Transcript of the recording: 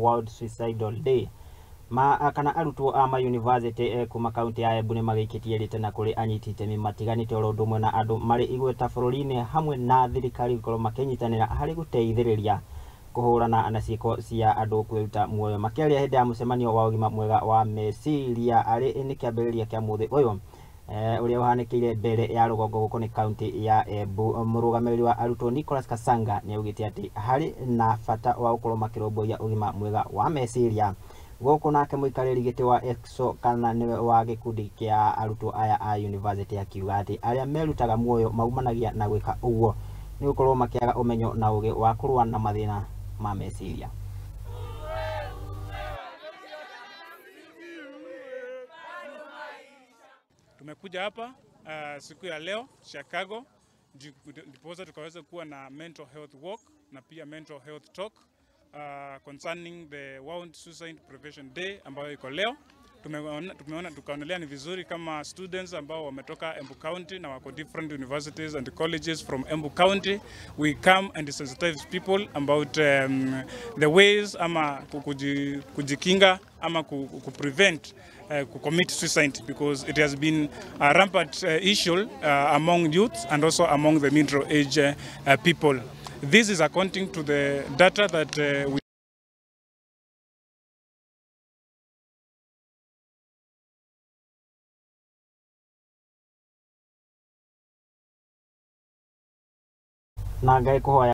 World Suicidal Day. Kana arutwo a mauniversity kuma kaunti ya Embu nimaikitie ritana kuri anyiti itemi matiganite oro ndumwe na andu mari igweta bururi-ini hamwe na thirikari gukorwo makinyitanira hari guteithiriria kuhurana na ciiko cia andu kwiruta muoyo. Makiaria hindi ya mucemanio wa ugima mwega wa meciria ari ni kiambiriria kia muthi uyu uria uhanikire mbere ya rugongo guko ni kaunti ya Embu. Murugamiriri wa Arutwo Nicholas Kasanga ni augite ati hari na bata wa gukorwo makiromboria ugima mwega wa meciria guko nake muikariri giti wa EXO kana niwe wa gikundi kia arutwo aya a university akiuga ati aria merutaga muoyo maumanagia na gwika uguo ni gukorwo makiaga umenyo na ugi wa kuruwa na mathina ma meciria. Tumekuja hapa siku ya leo Chicago ndiposa tukaweza kuwa na mental health walk na pia mental health talk concerning the World Suicide Prevention Day ambayo iko leo. Tukaonelea ni vizuri kama students ambao wametoka Embu County na wako different universities and colleges from Embu County, we come and sensitize people about the ways ama kujikinga ama kuprevent commit suicide, because it has been a rampant issue among youth and also among the middle age people. This is according to the data that we na ngai kuhoya